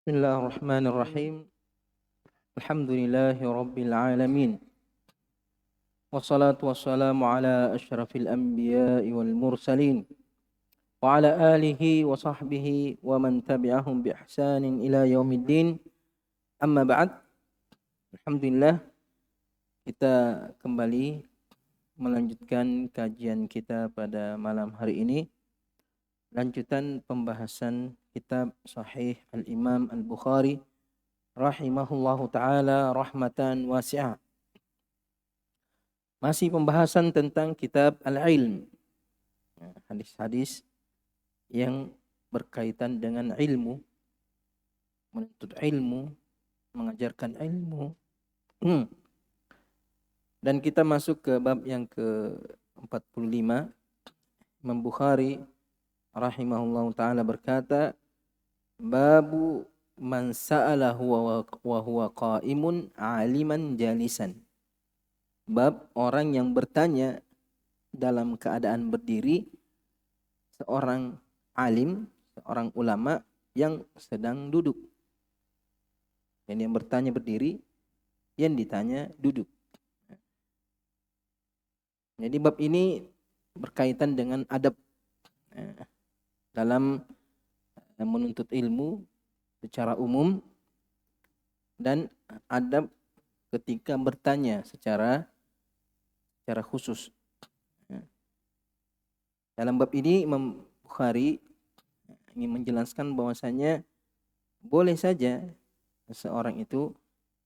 Bismillahirrahmanirrahim. Alhamdulillahi rabbil alamin. Wassalatu wassalamu ala asyrafil anbiya'i wal mursalin wa ala alihi wa sahbihi wa man tabi'ahum bi ihsanin ila yaumiddin. Amma ba'd. Alhamdulillah, kita kembali melanjutkan kajian kita pada malam hari ini. Lanjutan pembahasan kitab Sahih Al-Imam Al-Bukhari rahimahullahu ta'ala rahmatan wasi'ah. Masih pembahasan tentang kitab Al-Ilm. Hadis-hadis yang berkaitan dengan ilmu, menuntut ilmu, mengajarkan ilmu. Dan kita masuk ke bab yang ke-45. Imam Bukhari rahimahullahu ta'ala berkata, Babu man sa'ala wa huwa qa'imun aliman jalisan. Bab orang yang bertanya dalam keadaan berdiri, seorang alim, seorang ulama yang sedang duduk. Yang bertanya berdiri, yang ditanya duduk. Jadi bab ini berkaitan dengan adab dalam menuntut ilmu secara umum dan adab ketika bertanya secara khusus. Dalam bab ini Imam Bukhari ingin menjelaskan bahwasanya boleh saja seorang itu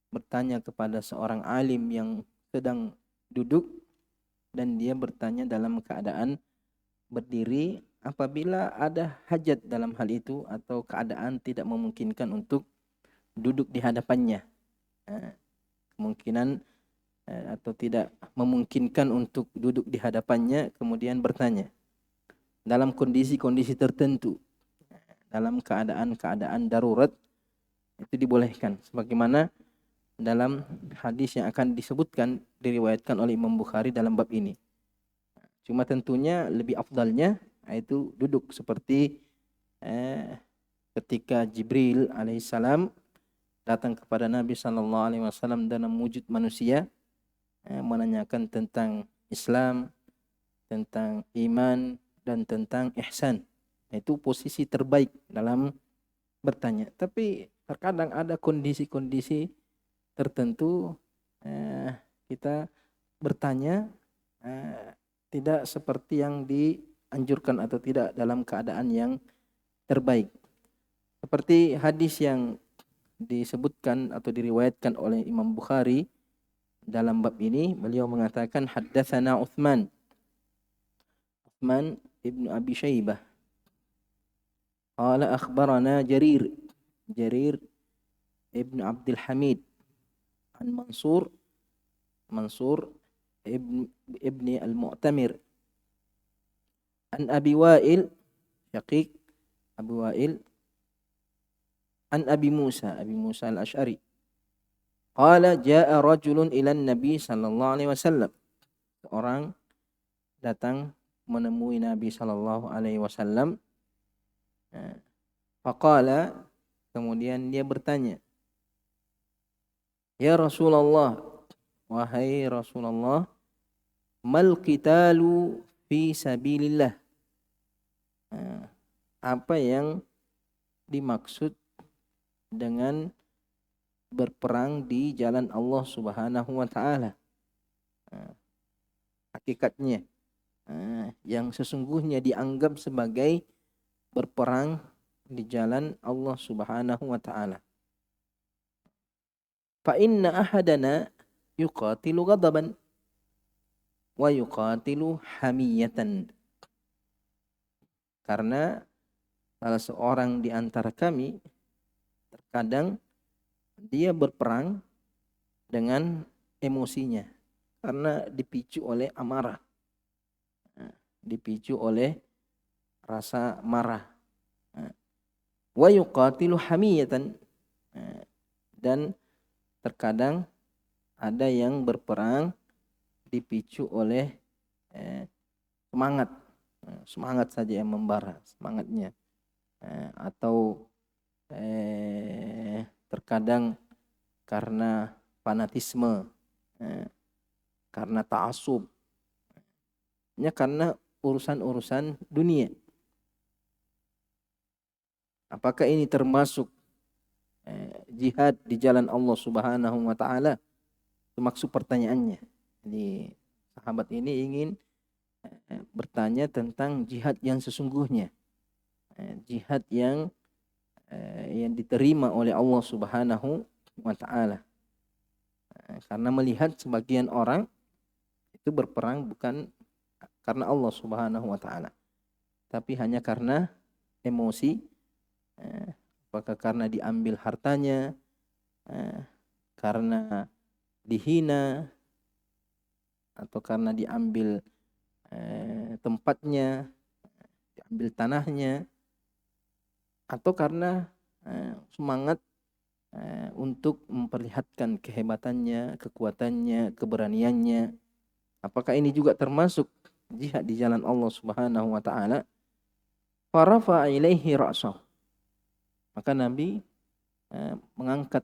bertanya kepada seorang alim yang sedang duduk dan dia bertanya dalam keadaan berdiri apabila ada hajat dalam hal itu atau keadaan tidak memungkinkan untuk duduk di hadapannya. Kemungkinan atau tidak memungkinkan untuk duduk di hadapannya kemudian bertanya dalam kondisi-kondisi tertentu, dalam keadaan-keadaan darurat, itu dibolehkan sebagaimana dalam hadis yang akan disebutkan diriwayatkan oleh Imam Bukhari dalam bab ini. Cuma tentunya lebih afdalnya itu duduk seperti ketika Jibril alaihissalam datang kepada Nabi SAW dalam wujud manusia, menanyakan tentang Islam, tentang iman, dan tentang ihsan. Itu posisi terbaik dalam bertanya. Tapi terkadang ada kondisi-kondisi tertentu kita bertanya tidak seperti yang dianjurkan atau tidak dalam keadaan yang terbaik. Seperti hadis yang disebutkan atau diriwayatkan oleh Imam Bukhari dalam bab ini, beliau mengatakan haddatsana Utsman ibnu Abi Syaibah qala akhbarana Jarir ibnu Abdul Hamid an Mansur ibni al-Mu'tamir an Abi Wa'il Syaqiq Abu Wa'il an Abi Musa al-Asy'ari qala jaa rajulun ila Nabi sallallahu alaihi wasallam. Seorang datang menemui Nabi sallallahu alaihi wasallam. Faqala, kemudian dia bertanya, Ya Rasulullah, wahai Rasulullah, mal qitalu fi sabilillah. Apa yang dimaksud dengan berperang di jalan Allah Subhanahu wa taala? Hakikatnya yang sesungguhnya dianggap sebagai berperang di jalan Allah Subhanahu wa taala. Fa inna ahadana yuqatilu ghadaban wa yuqatilu hamiyatan. Karena salah seorang di antara kami terkadang dia berperang dengan emosinya karena dipicu oleh amarah, dipicu oleh rasa marah. Wa yuqatilu hamiyatan, dan terkadang ada yang berperang dipicu oleh semangat saja yang membara semangatnya, atau terkadang karena fanatisme, karena ta'assub, karena urusan-urusan dunia. Apakah ini termasuk jihad di jalan Allah Subhanahu wa taala? Itu maksud pertanyaannya. Jadi sahabat ini ingin bertanya tentang jihad yang sesungguhnya. Jihad yang diterima oleh Allah Subhanahu wa taala. Karena melihat sebagian orang itu berperang bukan karena Allah Subhanahu wa taala, tapi hanya karena emosi, apakah karena diambil hartanya, karena dihina, atau karena diambil tempatnya, diambil tanahnya, atau karena semangat untuk memperlihatkan kehebatannya, kekuatannya, keberaniannya. Apakah ini juga termasuk jihad di jalan Allah Subhanahu wa taala? Farafa ilaihi ra'sahu. Maka Nabi mengangkat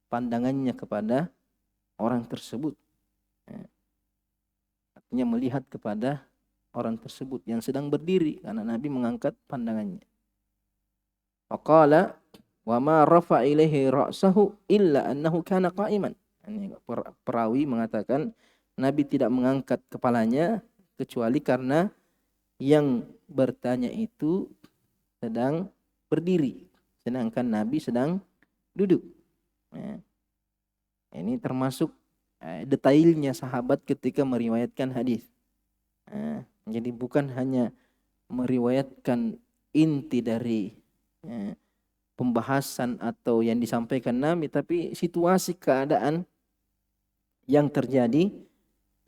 pandangannya kepada orang tersebut. Artinya melihat kepada orang tersebut yang sedang berdiri, karena Nabi mengangkat pandangannya. Faqala wa ma rafa ilaihi ra'sahu illa annahu kana qa'iman. Ini perawi mengatakan Nabi tidak mengangkat kepalanya kecuali karena yang bertanya itu sedang berdiri, sedangkan Nabi sedang duduk. Ini termasuk detailnya sahabat ketika meriwayatkan hadis. Jadi bukan hanya meriwayatkan inti dari pembahasan atau yang disampaikan Nabi, tapi situasi keadaan yang terjadi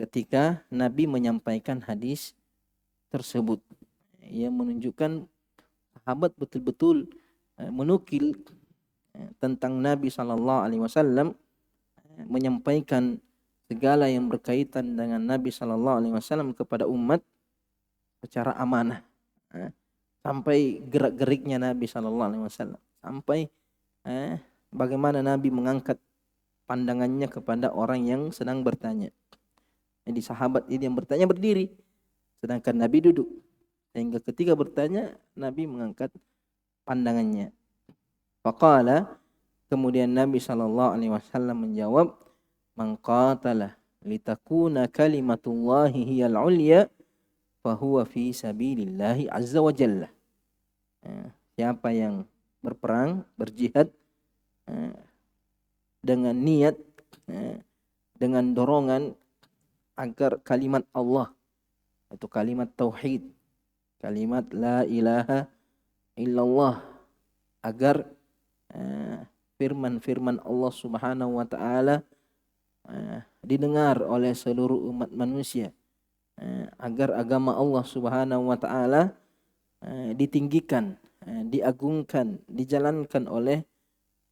ketika Nabi menyampaikan hadis tersebut. Ia menunjukkan sahabat betul-betul menukil tentang Nabi SAW, menyampaikan segala yang berkaitan dengan Nabi SAW kepada umat secara amanah, sampai gerak-geriknya Nabi SAW, sampai bagaimana Nabi mengangkat pandangannya kepada orang yang sedang bertanya. Jadi sahabat ini yang bertanya berdiri, sedangkan Nabi duduk. Sehingga ketika bertanya, Nabi mengangkat pandangannya. Faqala, kemudian Nabi SAW menjawab, man qatala litakuna kalimatullahi hiyal ulya fahuwa fi sabilillahi azza wa jalla. Siapa yang berperang, berjihad dengan niat, dengan dorongan agar kalimat Allah, atau kalimat tauhid, kalimat la ilaha illallah, agar firman-firman Allah Subhanahu wa taala didengar oleh seluruh umat manusia, agar agama Allah Subhanahu wa taala ditinggikan, diagungkan, dijalankan oleh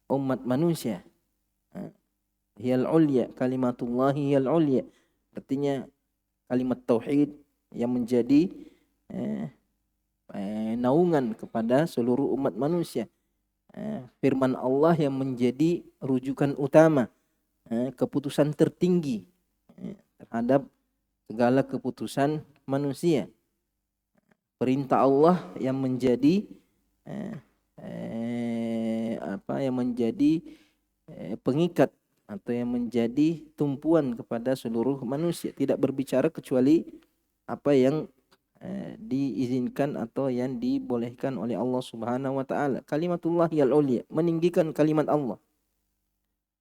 umat manusia. Hiyal ulya, kalimatullahi hiyal ulya. Artinya kalimat tauhid yang menjadi naungan kepada seluruh umat manusia. Firman Allah yang menjadi rujukan utama, keputusan tertinggi terhadap segala keputusan manusia. Perintah Allah yang menjadi pengikat atau yang menjadi tumpuan kepada seluruh manusia, tidak berbicara kecuali apa yang diizinkan atau yang dibolehkan oleh Allah Subhanahu wa taala. Kalimatullah yal ulya, meninggikan kalimat Allah.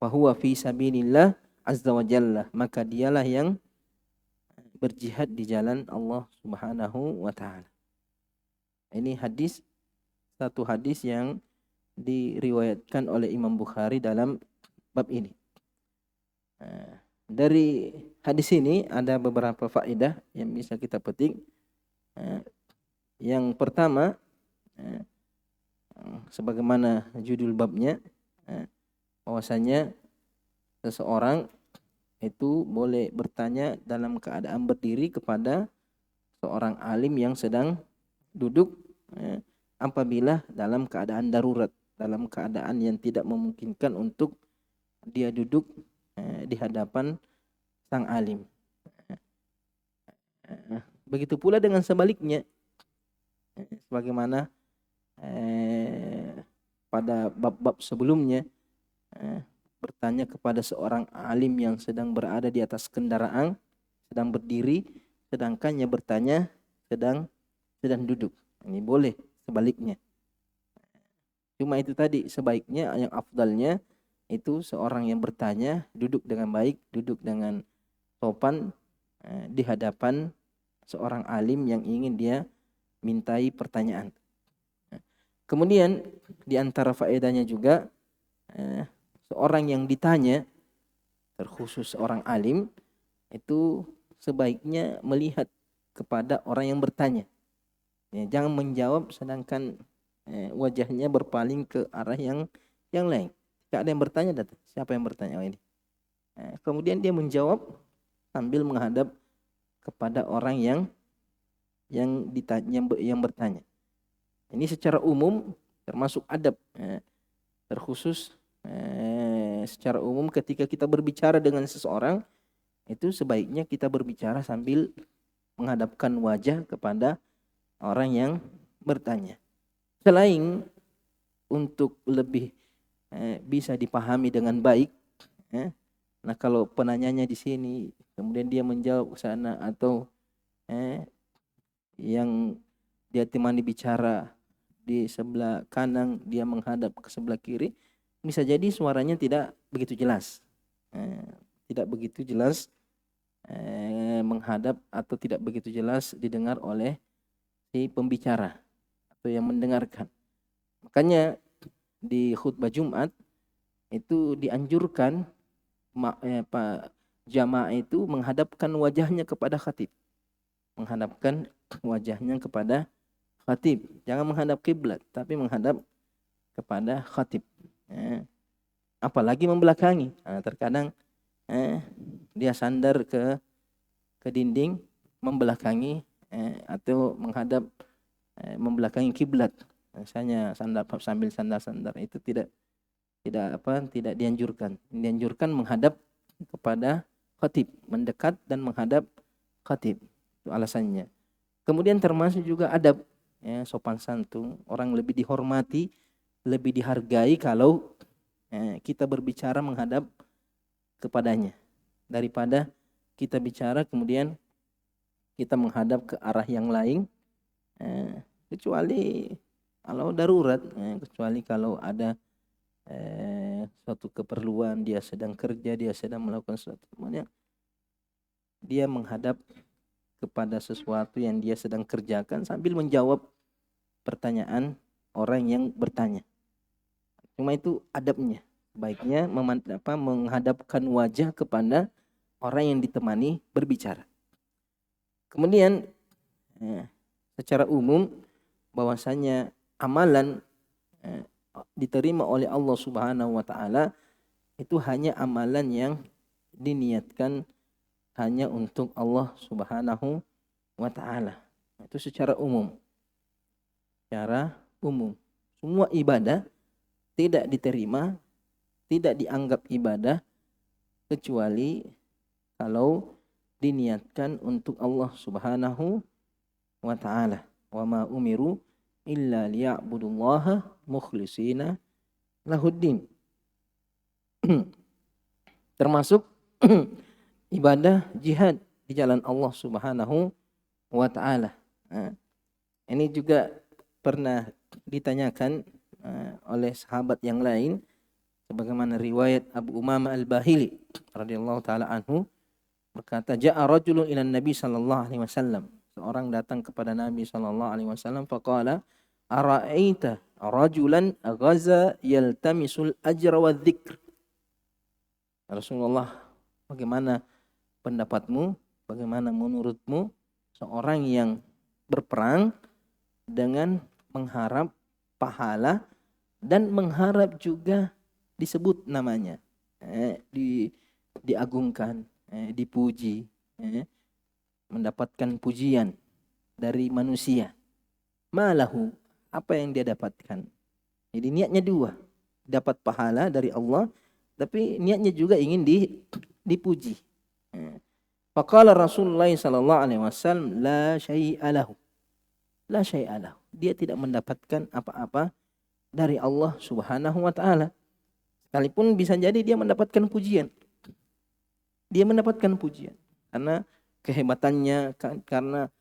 Fa huwa fi sabilillah azza wa jalla, maka dialah yang berjihad di jalan Allah Subhanahu wa taala. Ini satu hadis yang diriwayatkan oleh Imam Bukhari dalam bab ini. Dari hadis ini ada beberapa faedah yang bisa kita petik. Yang pertama, sebagaimana judul babnya, bahwasanya seseorang itu boleh bertanya dalam keadaan berdiri kepada seorang alim yang sedang duduk, apabila dalam keadaan darurat. dalam keadaan yang tidak memungkinkan untuk dia duduk di hadapan sang alim. Begitu pula dengan sebaliknya, sebagaimana pada bab-bab sebelumnya, bertanya kepada seorang alim yang sedang berada di atas kendaraan, sedang berdiri, sedangkan yang bertanya sedang duduk. Ini boleh sebaliknya. Cuma itu tadi, sebaiknya yang afdalnya itu seorang yang bertanya duduk dengan baik, duduk dengan sopan di hadapan seorang alim yang ingin dia mintai pertanyaan. Kemudian di antara faedahnya juga seorang yang ditanya, terkhusus seorang alim, itu sebaiknya melihat kepada orang yang bertanya. Ya, jangan menjawab sedangkan wajahnya berpaling ke arah yang lain. Jika ada yang bertanya, datang. Siapa yang bertanya? Oh, ini. Kemudian dia menjawab sambil menghadap kepada orang yang ditanya, yang bertanya. Ini secara umum termasuk adab, terkhusus secara umum ketika kita berbicara dengan seseorang, itu sebaiknya kita berbicara sambil menghadapkan wajah kepada orang yang bertanya. Selain untuk lebih bisa dipahami dengan baik, nah kalau penanyanya di sini kemudian dia menjawab ke sana, atau yang dia temani bicara di sebelah kanan, dia menghadap ke sebelah kiri, bisa jadi suaranya tidak begitu jelas, menghadap atau tidak begitu jelas didengar oleh si pembicara atau yang mendengarkan. Makanya di khutbah Jumat itu dianjurkan jamaah itu menghadapkan wajahnya kepada khatib, menghadapkan wajahnya kepada khatib, jangan menghadap kiblat, tapi menghadap kepada khatib. Apalagi membelakangi. Terkadang dia sandar ke dinding, membelakangi atau menghadap membelakangi kiblat. Misalnya sambil sandar-sandar, itu tidak dianjurkan. Dianjurkan menghadap kepada khatib, mendekat dan menghadap khatib. Itu alasannya. Kemudian termasuk juga adab, sopan santun. Orang lebih dihormati, lebih dihargai kalau kita berbicara menghadap kepadanya, daripada kita bicara kemudian kita menghadap ke arah yang lain, kecuali kalau darurat, kecuali kalau ada suatu keperluan, dia sedang kerja, dia sedang melakukan sesuatu, kemudian dia menghadap kepada sesuatu yang dia sedang kerjakan sambil menjawab pertanyaan orang yang bertanya. Cuma itu adabnya. Baiknya menghadapkan wajah kepada orang yang ditemani berbicara. Kemudian secara umum bahwasanya amalan diterima oleh Allah Subhanahu wa taala itu hanya amalan yang diniatkan hanya untuk Allah Subhanahu wa taala. Itu secara umum. Secara umum. Semua ibadah tidak diterima, tidak dianggap ibadah kecuali kalau diniatkan untuk Allah Subhanahu wa taala. Wa ma umiru illa liya'budullaha mukhlishina lahuddin. Termasuk ibadah jihad di jalan Allah Subhanahu wa taala. Ini juga pernah ditanyakan oleh sahabat yang lain, sebagaimana riwayat Abu Umamah Al-Bahili radhiyallahu taala anhu berkata, ja'a rajulun ila Nabi sallallahu alaihi wasallam. Seorang datang kepada Nabi sallallahu alaihi wasallam, faqala ara'aita rajulan ghaza yaltamisul ajra wa dzikr. Rasulullah, bagaimana pendapatmu? Bagaimana menurutmu seorang yang berperang dengan mengharap pahala dan mengharap juga disebut namanya, diagungkan, dipuji, mendapatkan pujian dari manusia. Malahu, apa yang dia dapatkan? Jadi niatnya dua, dapat pahala dari Allah, tapi niatnya juga ingin dipuji. Faqala Rasulullah sallallahu alaihi wasallam la syai'a lahu. La syai'a lahu. Dia tidak mendapatkan apa-apa dari Allah Subhanahu wa taala. Sekalipun bisa jadi dia mendapatkan pujian. Dia mendapatkan pujian karena kehebatannya, karena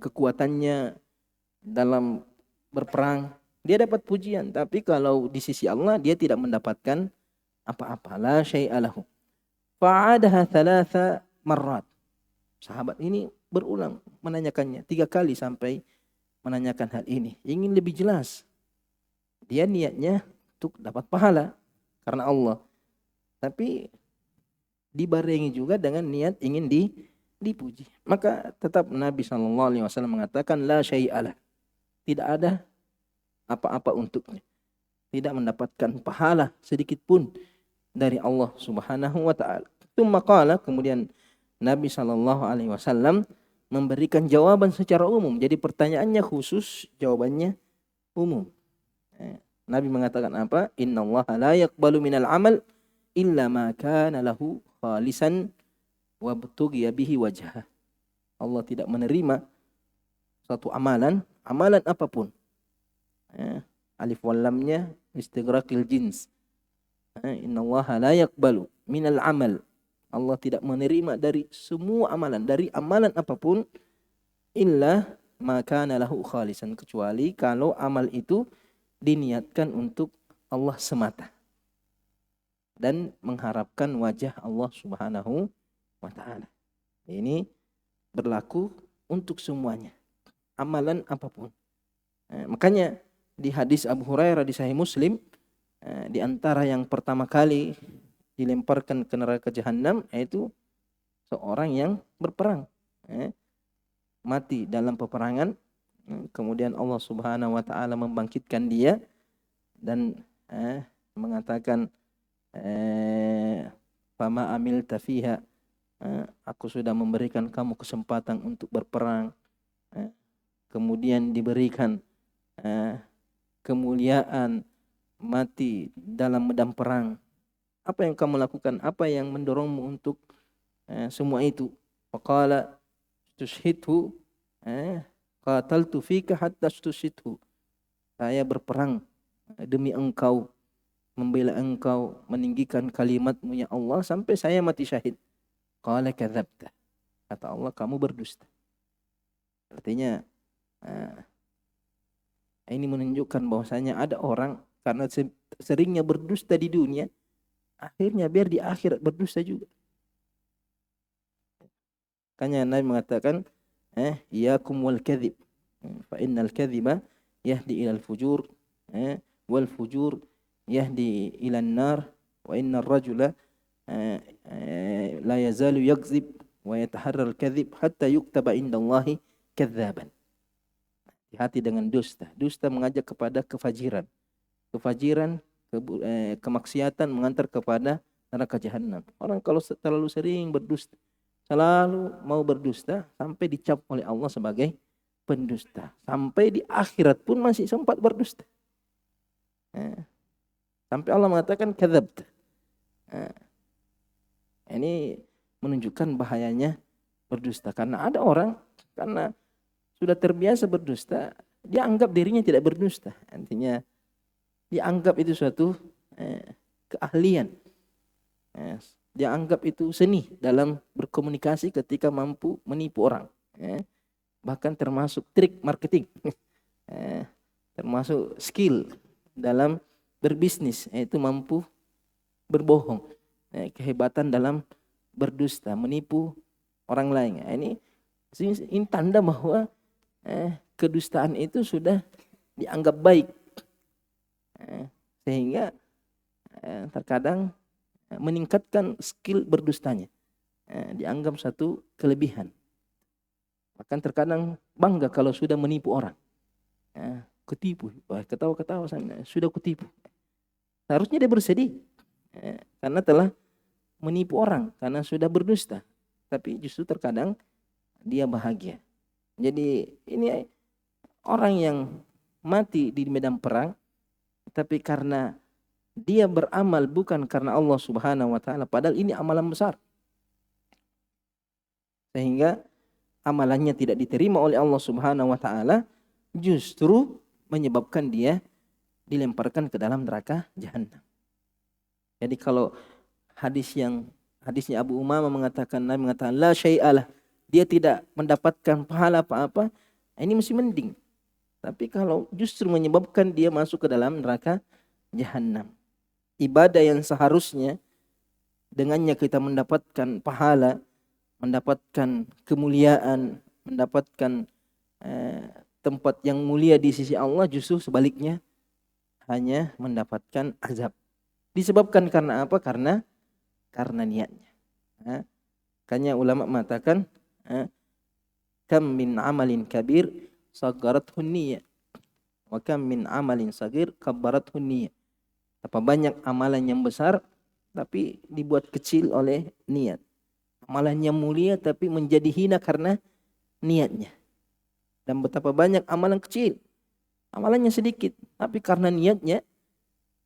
kekuatannya dalam berperang, dia dapat pujian. Tapi kalau di sisi Allah dia tidak mendapatkan apa-apa. La syai'a lahu. Fa'adaha thalatha marrat. Sahabat ini berulang menanyakannya 3 kali sampai menanyakan hal ini. Ingin lebih jelas. Dia niatnya untuk dapat pahala karena Allah. Tapi dibarengi juga dengan niat ingin dipuji. Maka tetap Nabi SAW mengatakan la syai'alah. Tidak ada apa-apa untuknya. Tidak mendapatkan pahala sedikit pun dari Allah Subhanahu wa taala. Tsumma qala, kemudian Nabi SAW memberikan jawaban secara umum. Jadi pertanyaannya khusus, jawabannya umum. Nabi mengatakan apa? Innallaha la yaqbalu minal amal illa ma kana lahu khalisan wa btughiya bihi wajhah. Allah tidak menerima suatu amalan apapun. Alif wal lamnya istighraqil jins. Innallaha la yaqbalu minal amal. Allah tidak menerima dari semua amalan, dari amalan apapun, illa ma kana lahu khalisan, kecuali kalau amal itu diniatkan untuk Allah semata dan mengharapkan wajah Allah Subhanahu wa taala. Ini berlaku untuk semuanya, amalan apapun. Makanya di hadis Abu Hurairah di Sahih Muslim, di antara yang pertama kali dilemparkan ke neraka jahanam yaitu seorang yang berperang, mati dalam peperangan, kemudian Allah Subhanahu wa taala membangkitkan dia dan mengatakan fama amilta fiha, aku sudah memberikan kamu kesempatan untuk berperang, kemudian diberikan kemuliaan mati dalam medan perang. Apa yang kamu lakukan? Apa yang mendorongmu untuk semua itu? Faqala tushhidhu, qataltu fika hatta tushhidhu. Saya berperang demi engkau, membela engkau, meninggikan kalimatmu ya Allah sampai saya mati syahid. Qala kadzabta. Kata Allah, kamu berdusta. Artinya ini menunjukkan bahwasanya ada orang karena seringnya berdusta di dunia, akhirnya biar di akhirat berdusta juga. Makanya Nabi mengatakan, iyakum wal kadhib, fa innal kadhiba yahdi ilal fujur, wal fujur yahdi ilan nar, wa innar rajula la yazalu yakzib wa yataharra al kadhib hatta yuktaba indallahi kadzaban. Hati dengan dusta. Dusta mengajak kepada kefajiran. Kefajiran, kemaksiatan mengantar kepada neraka jahanam. Orang kalau terlalu sering berdusta, selalu mau berdusta, sampai dicap oleh Allah sebagai pendusta. Sampai di akhirat pun masih sempat berdusta. Sampai Allah mengatakan kadzabta. Ini menunjukkan bahayanya berdusta. Karena ada orang, karena sudah terbiasa berdusta, dia anggap dirinya tidak berdusta. Artinya dia anggap itu suatu keahlian. Dia anggap itu seni dalam berkomunikasi ketika mampu menipu orang. Bahkan termasuk trik marketing. Termasuk skill dalam berbisnis, yaitu mampu berbohong. Kehebatan dalam berdusta, menipu orang lain. Ini tanda bahwa kedustaan itu sudah dianggap baik, sehingga terkadang meningkatkan skill berdustanya, dianggap satu kelebihan. Bahkan terkadang bangga kalau sudah menipu orang, ketipu, wah ketawa-ketawa sana, sudah kutipu. Seharusnya dia bersedih karena telah menipu orang, karena sudah berdusta. Tapi justru terkadang dia bahagia. Jadi ini orang yang mati di medan perang, tapi karena dia beramal bukan karena Allah Subhanahu wa taala, padahal ini amalan besar. Sehingga amalannya tidak diterima oleh Allah Subhanahu wa taala, justru menyebabkan dia dilemparkan ke dalam neraka jahanam. Jadi kalau hadisnya Abu Umamah mengatakan, Nabi mengatakan la syai'alah, dia tidak mendapatkan pahala apa-apa, ini masih mending. Tapi kalau justru menyebabkan dia masuk ke dalam neraka jahanam, ibadah yang seharusnya dengannya kita mendapatkan pahala, mendapatkan kemuliaan, mendapatkan tempat yang mulia di sisi Allah, justru sebaliknya hanya mendapatkan azab. Disebabkan karena apa? Karena niatnya. Makanya ulama mengatakan kam min amalin kabir sagharathu niyyah wa kam min amalin sagir kabbarathu niyyah. Apa banyak amalan yang besar tapi dibuat kecil oleh niat. Amalan yang mulia tapi menjadi hina karena niatnya. Dan betapa banyak amalan kecil, amalannya sedikit, tapi karena niatnya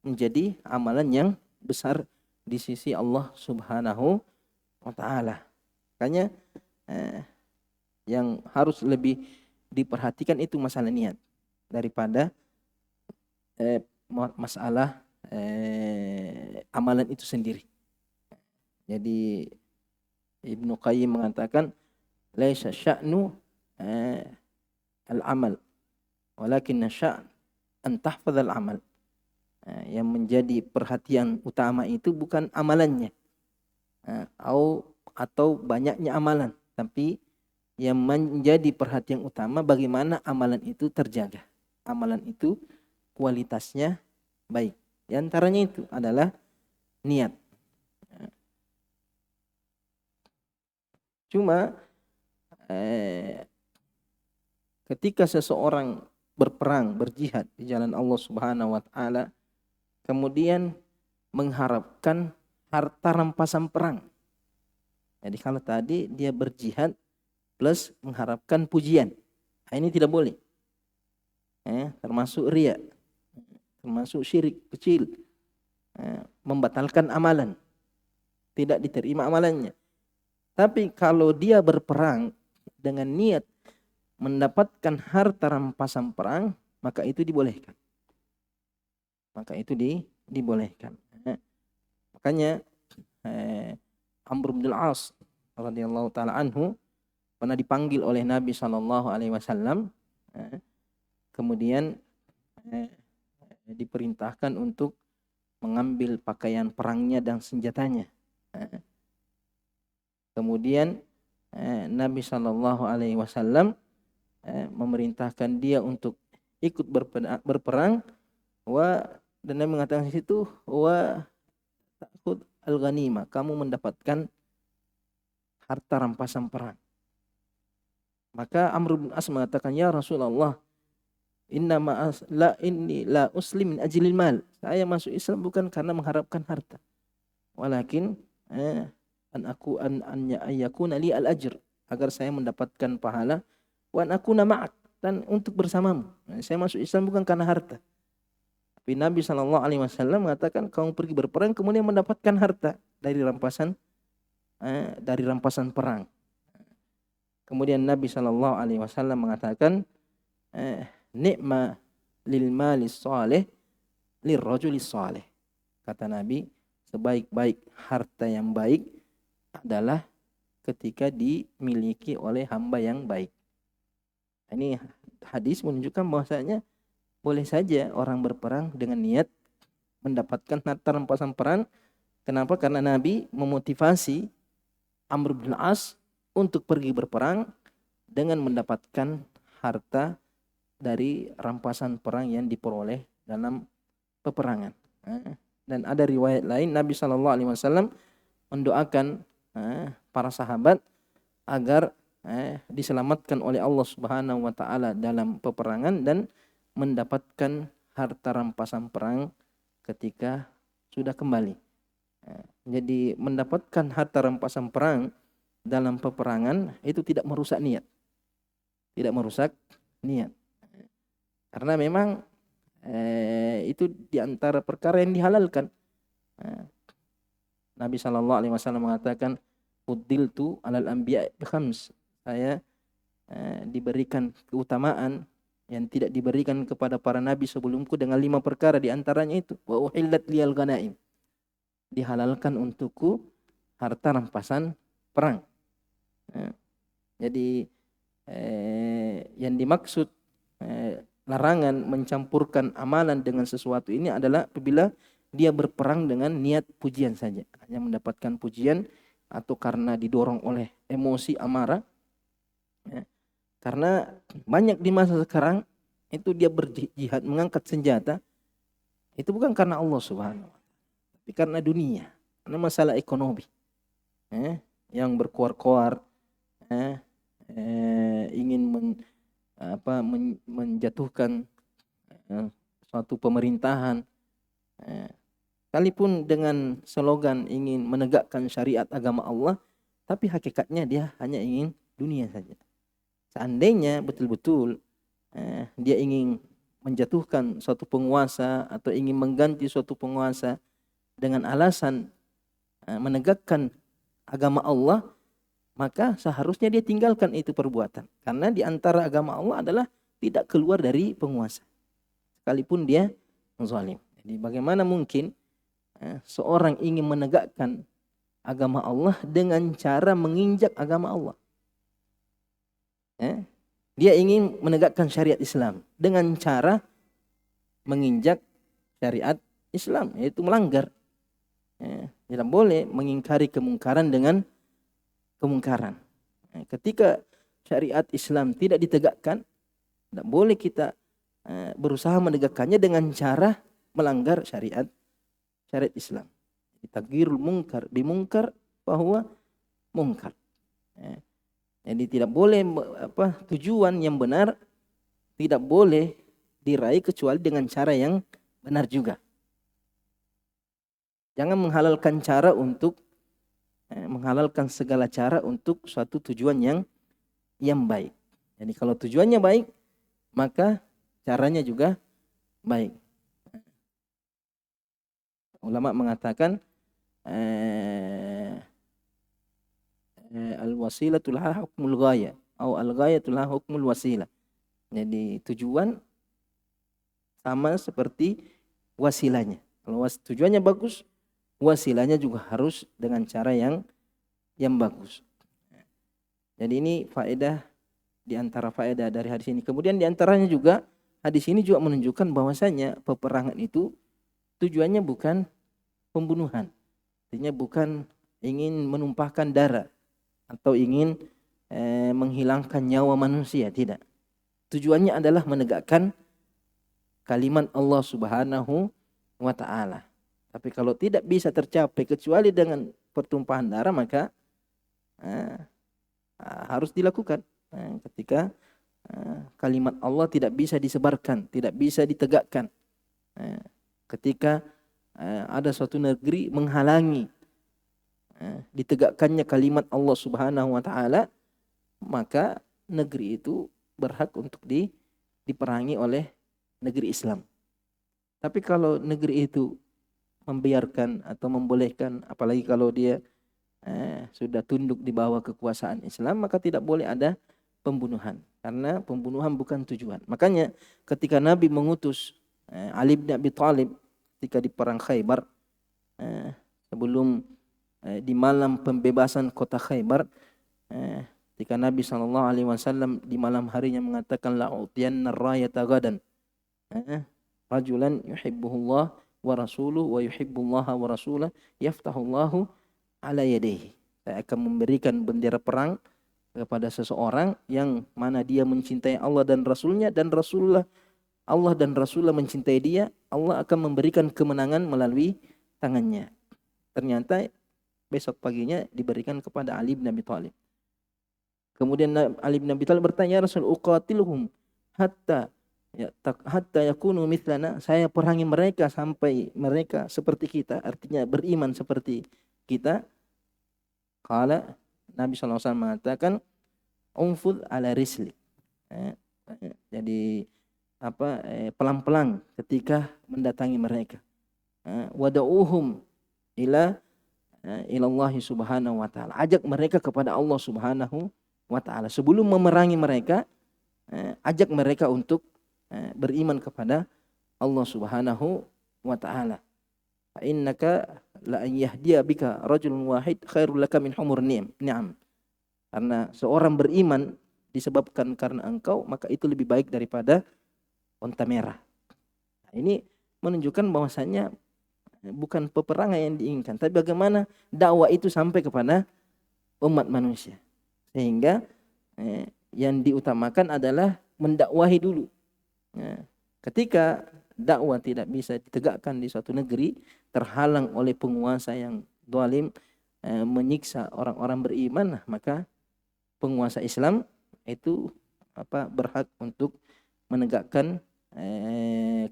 menjadi amalan yang besar di sisi Allah Subhanahu wa taala. Makanya yang harus lebih diperhatikan itu masalah niat daripada masalah amalan itu sendiri. Jadi Ibnu Qayyim mengatakan laisa sya'nu al-amal walakin sya'n an tahfazal amal. Yang menjadi perhatian utama itu bukan amalannya atau banyaknya amalan, tapi yang menjadi perhatian utama bagaimana amalan itu terjaga, amalan itu kualitasnya baik. Di antaranya itu adalah niat. Cuma ketika seseorang berperang, berjihad di jalan Allah Subhanahu wa taala, kemudian mengharapkan harta rampasan perang. Jadi kalau tadi dia berjihad plus mengharapkan pujian, ini tidak boleh. Termasuk riya, termasuk syirik kecil, membatalkan amalan, tidak diterima amalannya. Tapi kalau dia berperang dengan niat mendapatkan harta rampasan perang, maka itu dibolehkan. Dibolehkan. Makanya Amr bin al-As radhiyallahu taala anhu pernah dipanggil oleh Nabi sallallahu alaihi wasallam, kemudian diperintahkan untuk mengambil pakaian perangnya dan senjatanya. Kemudian Nabi sallallahu alaihi wasallam memerintahkan dia untuk ikut berperang, dan Nabi mengatakan di situ wa ta'khud al-ghanimah, kamu mendapatkan harta rampasan perang. Maka Amr bin As mengatakan, ya Rasulullah, inni la uslim min ajlil mal. Saya masuk Islam bukan karena mengharapkan harta. Walakin an yakuna li al-ajr, agar saya mendapatkan pahala, wa an akuna ma'ak, dan untuk bersamamu. Saya masuk Islam bukan karena harta. Tapi Nabi sallallahu alaihi wasallam mengatakan kamu pergi berperang kemudian mendapatkan harta dari rampasan perang. Kemudian Nabi sallallahu alaihi wasallam mengatakan ni'ma lil malis salih lirrajulis salih. Kata Nabi, sebaik-baik harta yang baik adalah ketika dimiliki oleh hamba yang baik. Ini hadis menunjukkan bahwasanya boleh saja orang berperang dengan niat mendapatkan harta rampasan perang. Kenapa? Karena Nabi memotivasi Amr bin As untuk pergi berperang dengan mendapatkan harta dari rampasan perang yang diperoleh dalam peperangan. Dan ada riwayat lain Nabi SAW mendoakan para sahabat agar diselamatkan oleh Allah Subhanahu wa taala dalam peperangan dan mendapatkan harta rampasan perang ketika sudah kembali. Jadi mendapatkan harta rampasan perang dalam peperangan itu tidak merusak niat. Tidak merusak niat. Karena memang itu diantara perkara yang dihalalkan. Nabi SAW mengatakan, "Fuddiltu alal anbiya bi khams." Saya diberikan keutamaan yang tidak diberikan kepada para nabi sebelumku dengan 5 perkara, di antaranya itu wa uhillat liyal ghanaim. Dihalalkan untukku harta rampasan perang. Jadi yang dimaksud larangan mencampurkan amalan dengan sesuatu ini adalah apabila dia berperang dengan niat pujian saja, hanya mendapatkan pujian atau karena didorong oleh emosi amarah. Karena banyak di masa sekarang itu dia berjihad mengangkat senjata itu bukan karena Allah Subhanahu wa taala, tapi karena dunia, karena masalah ekonomi. Yang berkoar-koar ingin menjatuhkan suatu pemerintahan, sekalipun dengan slogan ingin menegakkan syariat agama Allah, tapi hakikatnya dia hanya ingin dunia saja. Seandainya betul-betul dia ingin menjatuhkan suatu penguasa atau ingin mengganti suatu penguasa dengan alasan menegakkan agama Allah, maka seharusnya dia tinggalkan itu perbuatan. Karena di antara agama Allah adalah tidak keluar dari penguasa, sekalipun dia zalim. Jadi bagaimana mungkin seorang ingin menegakkan agama Allah dengan cara menginjak agama Allah? Dia ingin menegakkan syariat Islam dengan cara menginjak syariat Islam, yaitu melanggar. Tidak boleh mengingkari kemungkaran dengan kemungkaran. Ketika syariat Islam tidak ditegakkan, tidak boleh kita berusaha menegakkannya dengan cara melanggar syariat Islam. Taghyirul munkar bimungkar bahwa mungkar. Jadi tidak boleh tujuan yang benar tidak boleh diraih kecuali dengan cara yang benar juga. Jangan menghalalkan cara untuk menghalalkan segala cara untuk suatu tujuan yang baik. Jadi kalau tujuannya baik, maka caranya juga baik. Ulama mengatakan al-wasilatul hukmul ghaya atau al-ghayatul hukmul wasilah. Jadi tujuan sama seperti wasilahnya. Kalau tujuannya bagus, wasilahnya juga harus dengan cara yang bagus. Jadi ini faedah di antara faedah dari hadis ini. Kemudian di antaranya juga hadis ini juga menunjukkan bahwasanya peperangan itu tujuannya bukan pembunuhan. Artinya bukan ingin menumpahkan darah atau ingin menghilangkan nyawa manusia, tidak. Tujuannya adalah menegakkan kalimat Allah Subhanahu wa taala. Tapi kalau tidak bisa tercapai kecuali dengan pertumpahan darah, maka harus dilakukan. Ketika kalimat Allah tidak bisa disebarkan, tidak bisa ditegakkan. Ketika ada suatu negeri menghalangi ditegakkannya kalimat Allah Subhanahu wa taala, maka negeri itu berhak untuk diperangi oleh negeri Islam. Tapi kalau negeri itu membiarkan atau membolehkan, apalagi kalau dia sudah tunduk di bawah kekuasaan Islam, maka tidak boleh ada pembunuhan, karena pembunuhan bukan tujuan. Makanya ketika Nabi mengutus Ali bin Abi Thalib ketika di perang Khaybar, sebelum di malam pembebasan kota Khaybar, ketika Nabi SAW di malam harinya mengatakan la'utiyanna rayata gadan rajulan yuhibbuhullah wa rasuluhu wa yuhibbullaha wa rasulahu yaftahullahu ala yadayhi. Saya akan memberikan bendera perang kepada seseorang yang mana dia mencintai Allah dan Rasulnya, dan Rasulullah, Allah dan Rasulullah mencintai dia, Allah akan memberikan kemenangan melalui tangannya. Ternyata besok paginya diberikan kepada Ali bin Abi Thalib. Kemudian Ali bin Abi Thalib bertanya, "Ya Rasul, uqatiluhum hatta yakunu mithlana." Saya perangi mereka sampai mereka seperti kita, artinya beriman seperti kita. Qala, Nabi SAW mengatakan, "Unfud ala rislik." Jadi pelan-pelan ketika mendatangi mereka. Wada'uhum ila Allah subhanahu wa ta'ala. Ajak mereka kepada Allah subhanahu wa ta'ala. Sebelum memerangi mereka, ajak mereka untuk beriman kepada Allah subhanahu wa ta'ala. Innaka la an yahdiya bika rajulun wahid khairul laka min humur ni'am. Karena seorang beriman disebabkan karena engkau, maka itu lebih baik daripada unta merah. Nah, ini menunjukkan bahwasanya bukan peperangan yang diinginkan, tapi bagaimana dakwah itu sampai kepada umat manusia. Sehingga yang diutamakan adalah mendakwahi dulu. Ketika dakwah tidak bisa ditegakkan di suatu negeri, terhalang oleh penguasa yang zalim, menyiksa orang-orang beriman, maka penguasa Islam itu berhak untuk menegakkan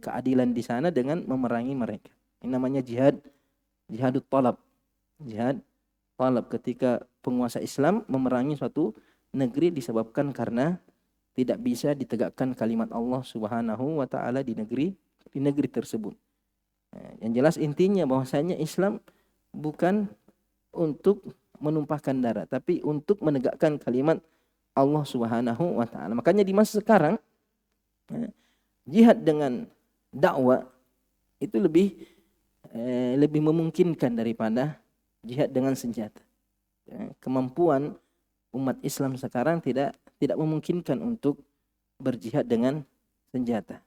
keadilan di sana dengan memerangi mereka. Ini namanya jihadut talab. Jihad talab ketika penguasa Islam memerangi suatu negeri disebabkan karena tidak bisa ditegakkan kalimat Allah Subhanahu wa taala di negeri tersebut. Yang jelas intinya bahwasanya Islam bukan untuk menumpahkan darah, tapi untuk menegakkan kalimat Allah Subhanahu wa taala. Makanya di masa sekarang jihad dengan dakwah itu lebih memungkinkan daripada jihad dengan senjata. Kemampuan umat Islam sekarang tidak memungkinkan untuk berjihad dengan senjata.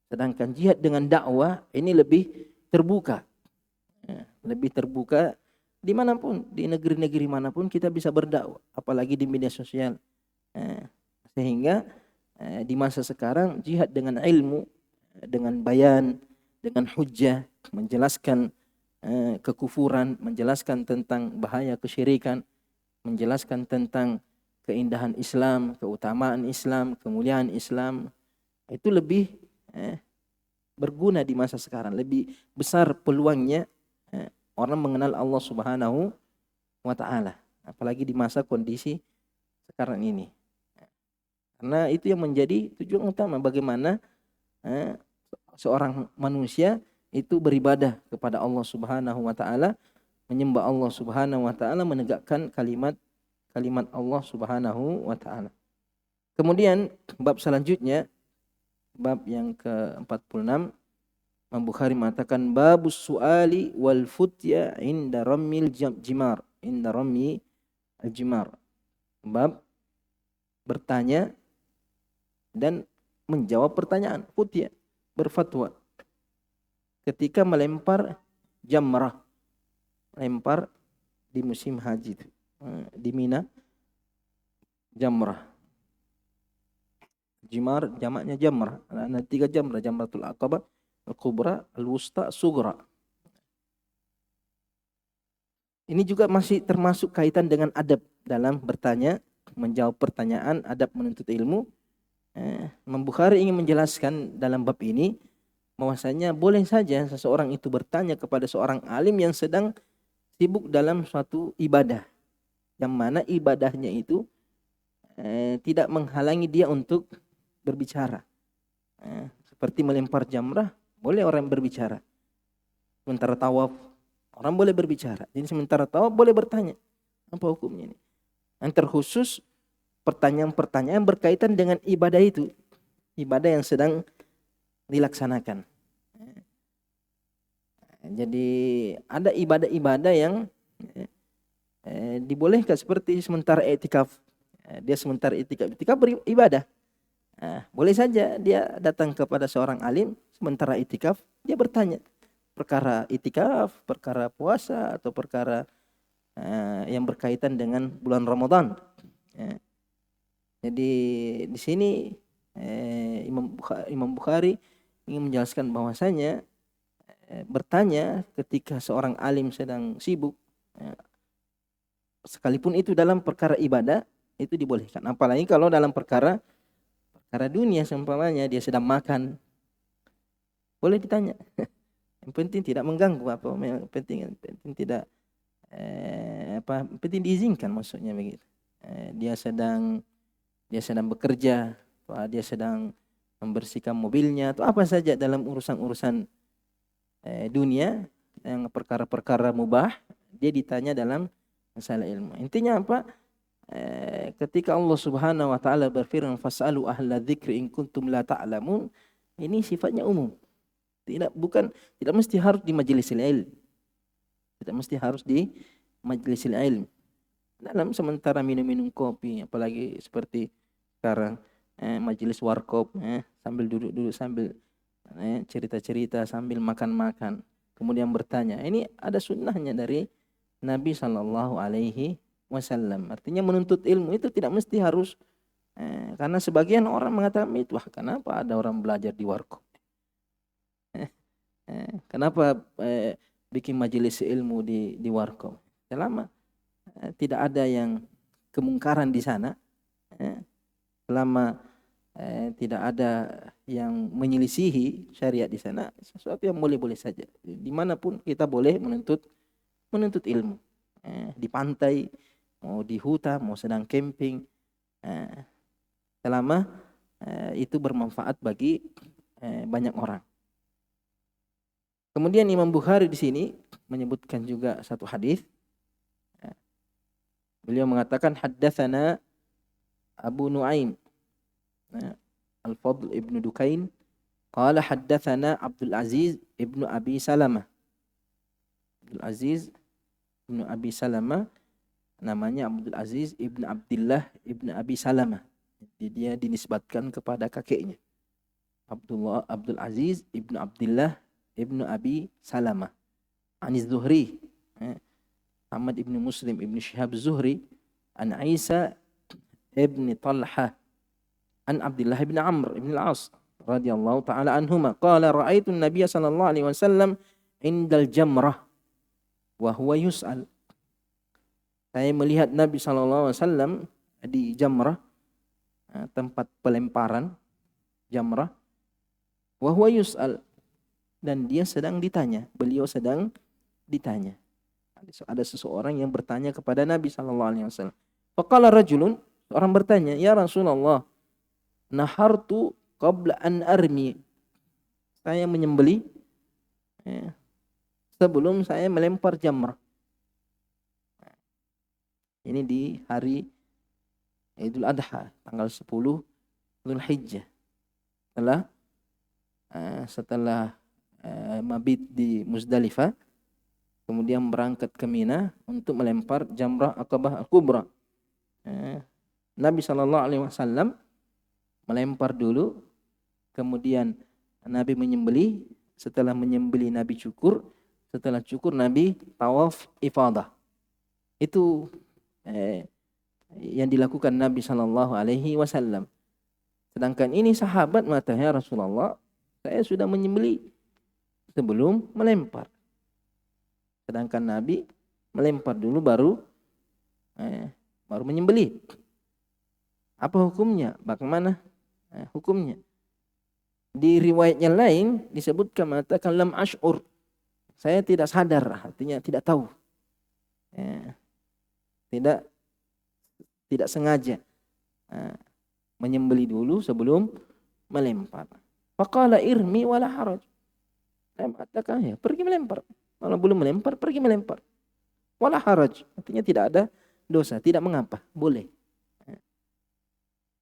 Sedangkan jihad dengan dakwah ini lebih terbuka. Lebih terbuka dimanapun, di negeri-negeri manapun kita bisa berdakwah, apalagi di media sosial. Sehingga di masa sekarang jihad dengan ilmu, dengan bayan, dengan hujjah, menjelaskan kekufuran, menjelaskan tentang bahaya kesyirikan, menjelaskan tentang keindahan Islam, keutamaan Islam, kemuliaan Islam, itu lebih berguna di masa sekarang. Lebih besar peluangnya orang mengenal Allah Subhanahu wa ta'ala, apalagi di masa kondisi sekarang ini. Karena itu yang menjadi tujuan utama, bagaimana seorang manusia itu beribadah kepada Allah Subhanahu wa ta'ala, menyembah Allah Subhanahu wa ta'ala, menegakkan kalimat Allah Subhanahu wa ta'ala. Kemudian bab selanjutnya, bab yang ke-46, Imam Bukhari mengatakan babus su'ali wal futya inda rammil jimar, inda rammi al-jimar. Bab bertanya dan menjawab pertanyaan, futya, berfatwa ketika melempar jamrah, lempar di musim haji itu, di Mina, jamrah. Jimar jamaknya jamrah, ada 3 jamrah, jamratul aqabah, al-kubra, al-wusta, sugra. Ini juga masih termasuk kaitan dengan adab dalam bertanya, menjawab pertanyaan, adab menuntut ilmu. Imam Bukhari ingin menjelaskan dalam bab ini bahwasanya boleh saja seseorang itu bertanya kepada seorang alim yang sedang sibuk dalam suatu ibadah, yang mana ibadahnya itu tidak menghalangi dia untuk berbicara. Seperti melempar jamrah, boleh orang berbicara. Sementara tawaf, orang boleh berbicara. Jadi sementara tawaf boleh bertanya. Apa hukumnya ini? Yang terkhusus pertanyaan-pertanyaan berkaitan dengan ibadah itu, ibadah yang sedang dilaksanakan. Jadi ada ibadah-ibadah yang dibolehkan, seperti sementara etikaf. Dia sementara etikaf beribadah. Boleh saja dia datang kepada seorang alim sementara itikaf, dia bertanya perkara itikaf, perkara puasa, atau perkara yang berkaitan dengan bulan Ramadan. Jadi di sini Imam Bukhari ingin menjelaskan bahwasanya bertanya ketika seorang alim sedang sibuk, sekalipun itu dalam perkara ibadah, itu dibolehkan. Apalagi kalau dalam perkara dunia, seumpamanya dia sedang makan, boleh ditanya. Yang penting tidak mengganggu, yang penting tidak penting diizinkan, maksudnya begitu. Dia sedang bekerja, dia sedang membersihkan mobilnya atau apa saja dalam urusan-urusan dunia yang perkara-perkara mubah, dia ditanya dalam masalah ilmu. Intinya apa? Ketika Allah Subhanahu wa taala berfirman fasalu ahla dzikri in kuntum la ta'lamun, ini sifatnya umum. Tidak mesti harus di majlisil ilm. Tidak mesti harus di majlisil ilm. Dalam sementara minum-minum kopi, apalagi seperti sekarang majelis warkop, sambil duduk-duduk, sambil cerita-cerita, sambil makan-makan, kemudian bertanya. Ini ada sunnahnya dari Nabi Shallallahu Alaihi Wasallam. Artinya menuntut ilmu itu tidak mesti harus, karena sebagian orang mengatakan itu, wah kenapa ada orang belajar di warkop? Kenapa bikin majelis ilmu di warkop? Selama tidak ada yang kemungkaran di sana, selama tidak ada yang menyelisihi syariat di sana, sesuatu yang boleh-boleh saja. Dimanapun kita boleh menuntut ilmu. Di pantai, mau di hutan, mau sedang camping, selama itu bermanfaat bagi banyak orang. Kemudian Imam Bukhari di sini menyebutkan juga satu hadis. Beliau mengatakan haddatsana Abu Nuaim Al-Fadl ibnu Dukain qala haddatsana Abdul Aziz ibnu Abi Salamah. Abdul Aziz ibnu Abi Salamah namanya Abdul Aziz ibnu Abdullah ibnu Abi Salamah. Jadi dia dinisbatkan kepada kakeknya. Abdul Aziz ibnu Abdullah ibnu Abi Salamah. Aniz Zuhri, Ahmad ibnu Muslim ibnu Syihab Zuhri, an Isa ibnu Talha, an Abdullah ibnu Amr ibnu Al-As radhiyallahu taala anhuma qala ra'aitu an-nabiy sallallahu alaihi wasallam indal jamrah wa huwa yus'al. Saya melihat Nabi sallallahu alaihi wasallam di jamrah, tempat pelemparan jamrah, wa huwa yus'al, dan dia sedang ditanya, beliau sedang ditanya. Ada seseorang yang bertanya kepada Nabi sallallahu alaihi wasallam. Faqala rajulun, orang bertanya, "Ya Rasulullah, nahartu qabla an armi." Saya menyembelih sebelum saya melempar jamrah. Ini di hari Idul Adha, tanggal 10 Dzulhijjah. Setelah mabit di Muzdalifah, kemudian berangkat ke Mina untuk melempar jamrah Aqabah Al-Kubra. Nabi sallallahu alaihi wasallam melempar dulu, kemudian Nabi menyembelih, setelah menyembelih Nabi cukur, setelah cukur Nabi tawaf ifadah. Itu yang dilakukan Nabi sallallahu alaihi wasallam. Sedangkan ini sahabat mengatakan, "Ya Rasulullah, saya sudah menyembelih sebelum melempar." Sedangkan Nabi melempar dulu baru menyembelih. Apa hukumnya? Bagaimana hukumnya? Di riwayatnya lain disebutkan mengatakan lam ash'ur. Saya tidak sadar, artinya tidak tahu. Tidak sengaja menyembelih dulu sebelum melempar. Faqala irmi wala haraj. Saya mengatakan ya pergi melempar. Kalau belum melempar, pergi melempar. Wala haraj, artinya tidak ada dosa, tidak mengapa, boleh.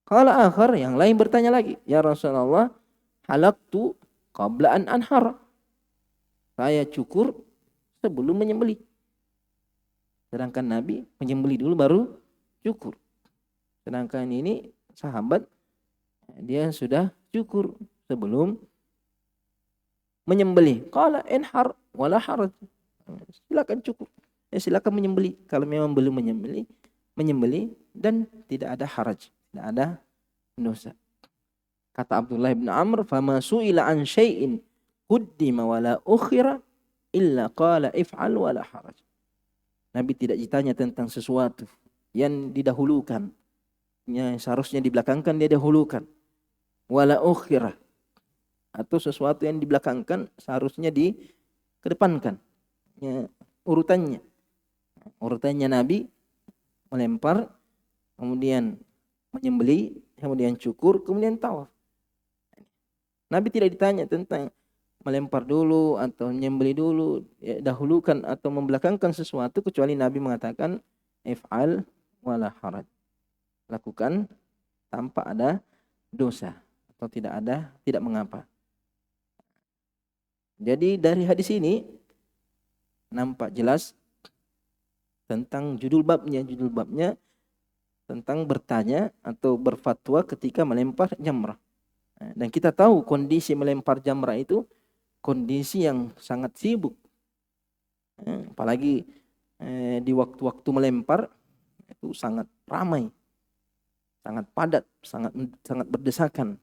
Kalau akhir yang lain bertanya lagi, "Ya Rasulullah, halaktu qabla an anhar." Saya cukur sebelum menyembelih. Sedangkan Nabi menyembelih dulu baru cukur. Sedangkan ini sahabat dia sudah cukur sebelum menyembelih. Qala inhar wala haraj. Silakan cukur. Silakan menyembelih kalau memang belum menyembelih dan tidak ada haraj, tidak ada dosa. Kata Abdullah bin Amr, "Fama su'ila an syai'in quddima wala ukhira illa qala if'al wala haraj." Nabi tidak ditanya tentang sesuatu yang didahulukan, yang seharusnya dibelakangkan dia dahulukan. Wala ukhira, atau sesuatu yang dibelakangkan seharusnya dikedepankan. Urutannya Nabi melempar, kemudian menyembelih, kemudian cukur, kemudian tawaf. Nabi tidak ditanya tentang melempar dulu atau nyembeli dulu, ya, dahulukan atau membelakangkan sesuatu, kecuali Nabi mengatakan if'al wala haraj. Lakukan tanpa ada dosa atau tidak mengapa. Jadi dari hadis ini nampak jelas tentang judul babnya tentang bertanya atau berfatwa ketika melempar jamrah. Dan kita tahu kondisi melempar jamrah itu kondisi yang sangat sibuk. Apalagi di waktu-waktu melempar itu sangat ramai, sangat padat, sangat berdesakan.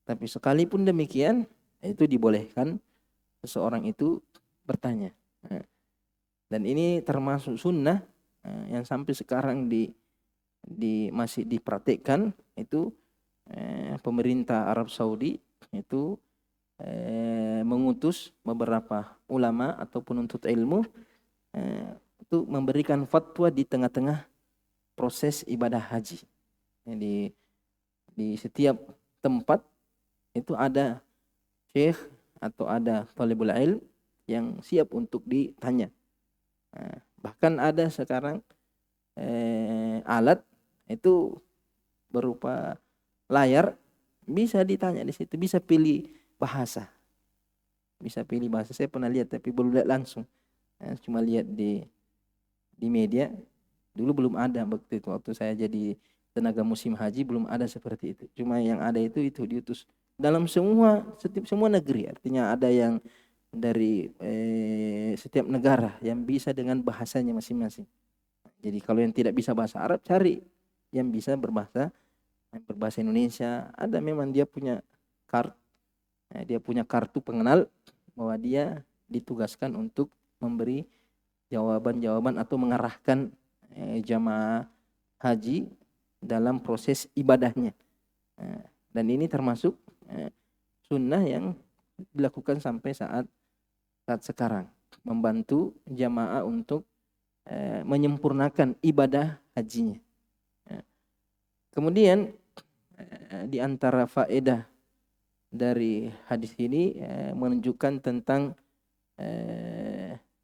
Tapi sekalipun demikian, itu dibolehkan seseorang itu bertanya. Dan ini termasuk sunnah yang sampai sekarang masih dipraktikkan. Itu pemerintah Arab Saudi itu mengutus beberapa ulama atau penuntut ilmu untuk memberikan fatwa di tengah-tengah proses ibadah haji. Jadi di setiap tempat itu ada syekh atau ada talibul ilm yang siap untuk ditanya. Bahkan ada sekarang alat itu berupa layar, bisa ditanya di situ, bisa pilih bahasa. Saya pernah lihat tapi belum lihat langsung. Cuma lihat di media. Dulu belum ada waktu saya jadi tenaga musim haji, belum ada seperti itu. Cuma yang ada itu diutus dalam semua negeri. Artinya ada yang dari setiap negara yang bisa dengan bahasanya masing-masing. Jadi kalau yang tidak bisa bahasa Arab, cari yang bisa berbahasa Indonesia. Ada memang dia punya kartu pengenal bahwa dia ditugaskan untuk memberi jawaban-jawaban atau mengarahkan jamaah haji dalam proses ibadahnya. Dan ini termasuk sunnah yang dilakukan sampai saat sekarang, membantu jamaah untuk menyempurnakan ibadah hajinya. Kemudian di antara faedah dari hadis ini menunjukkan tentang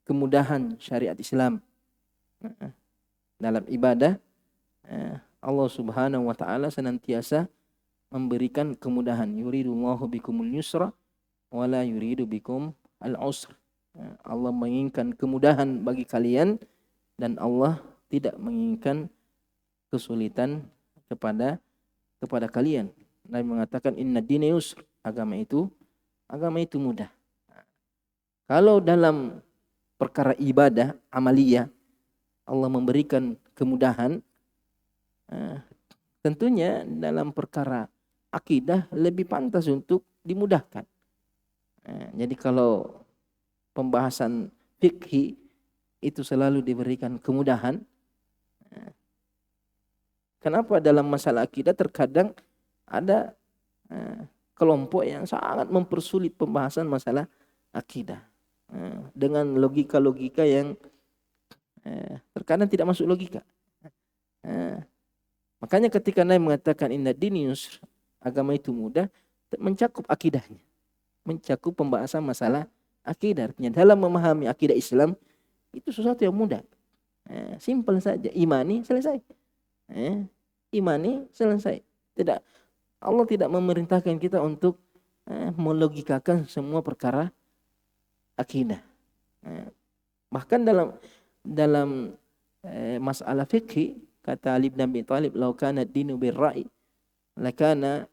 kemudahan syariat Islam dalam ibadah. Allah Subhanahu wa taala senantiasa memberikan kemudahan. Yuridullahu bikumul yusra wa la yuridu bikum al-usr. Allah menginginkan kemudahan bagi kalian dan Allah tidak menginginkan kesulitan kepada kalian. Nabi mengatakan inna dina yusr, agama itu mudah. Kalau dalam perkara ibadah amaliyah Allah memberikan kemudahan, tentunya dalam perkara akidah lebih pantas untuk dimudahkan. Jadi kalau pembahasan fikih itu selalu diberikan kemudahan, kenapa dalam masalah akidah terkadang ada kelompok yang sangat mempersulit pembahasan masalah akidah dengan logika-logika yang terkadang tidak masuk logika. Makanya ketika Nabi mengatakan inna dini yusr, agama itu mudah, mencakup akidahnya, mencakup pembahasan masalah akidah. Artinya dalam memahami akidah Islam itu sesuatu yang mudah, simpel saja, imani selesai. Imani selesai. Allah tidak memerintahkan kita untuk melogikakan semua perkara akidah. Bahkan dalam masalah fikih, kata Ali bin Abi Thalib, "Lau kana ad-dinu bir-ra'i lakana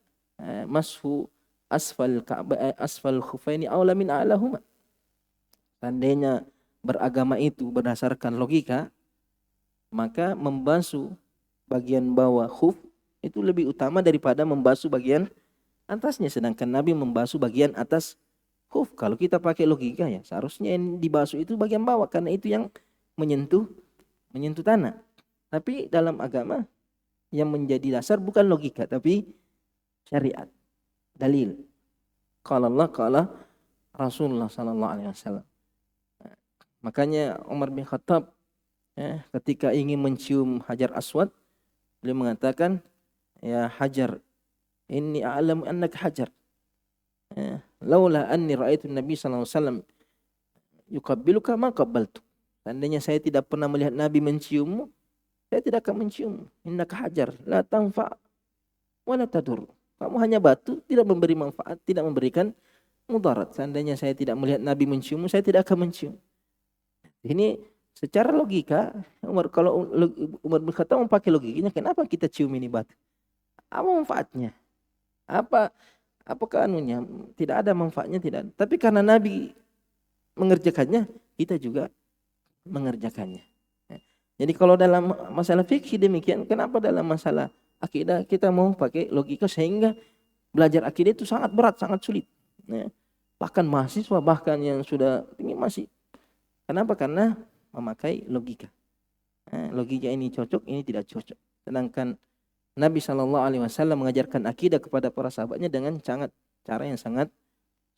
mashu asfal khufaini aula min a'lahuma." Tandanya beragama itu berdasarkan logika, maka membasuh bagian bawah khuf itu lebih utama daripada membasuh bagian atasnya. Sedangkan Nabi membasuh bagian atas khuf. Kalau kita pakai logika ya seharusnya yang dibasuh itu bagian bawah karena itu yang menyentuh tanah. Tapi dalam agama yang menjadi dasar bukan logika tapi syariat, dalil. Qala Allah, qala Rasulullah sallallahu alaihi wasallam. Makanya Umar bin Khattab ketika ingin mencium Hajar Aswad, beliau mengatakan, ya Hajar, inni a'lamu annaka hajar. Laula anni ra'aitu Nabi sallallahu alaihi wasallam yuqabbiluka ma qabbaltu. Seandainya saya tidak pernah melihat Nabi menciummu, saya tidak akan mencium. Innaka hajar la tanfa wa la tadur. Kamu hanya batu, tidak memberi manfaat, tidak memberikan mudarat. Seandainya saya tidak melihat Nabi menciummu, saya tidak akan mencium. Ini secara logika, kalau Umar bin Khattab memakai logikanya, kenapa kita cium ini batu? Apa manfaatnya? Apakah anunya? Tidak ada manfaatnya, tidak. Tapi karena Nabi mengerjakannya, kita juga mengerjakannya. Jadi kalau dalam masalah fikih demikian, kenapa dalam masalah akidah kita mau pakai logika sehingga belajar akidah itu sangat berat, sangat sulit. Bahkan mahasiswa, bahkan yang sudah tinggi masih. Kenapa? Karena memakai logika. Logika ini cocok, ini tidak cocok. Sedangkan Nabi SAW mengajarkan akidah kepada para sahabatnya dengan cara yang sangat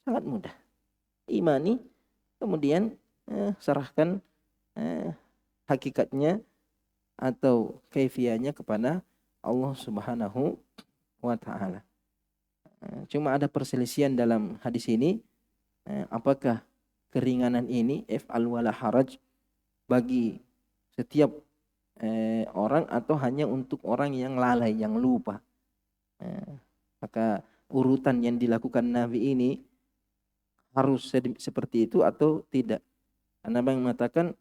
mudah. Imani, kemudian serahkan hakikatnya atau kaifiahnya kepada Allah Subhanahu wa taala. Cuma ada perselisihan dalam hadis ini, apakah keringanan ini if'al wala haraj bagi setiap orang atau hanya untuk orang yang lalai, yang lupa. Maka urutan yang dilakukan Nabi ini harus seperti itu atau tidak. Karena Nabi mengatakan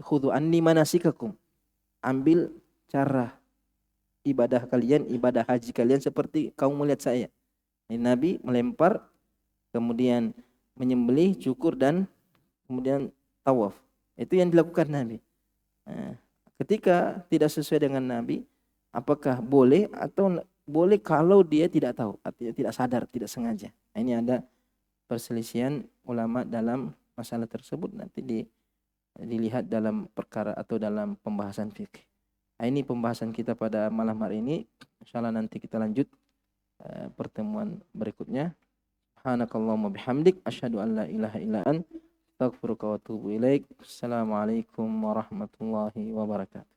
khudhu anni manasikakum. Ambil cara ibadah kalian, ibadah haji kalian seperti kamu melihat saya. Ini Nabi melempar, kemudian menyembelih, cukur dan kemudian tawaf. Itu yang dilakukan Nabi. Ketika tidak sesuai dengan Nabi, apakah boleh atau boleh kalau dia tidak tahu, artinya tidak sadar, tidak sengaja. Ini ada perselisihan ulama dalam masalah tersebut, nanti dilihat dalam perkara atau dalam pembahasan fikih. Ini pembahasan kita pada malam hari ini. Insyaallah nanti kita lanjut pertemuan berikutnya. Subhanakallahumma bihamdik asyhadu an la ilaha illa anta astaghfiruka wa atubu ilaik. Assalamualaikum warahmatullahi wabarakatuh.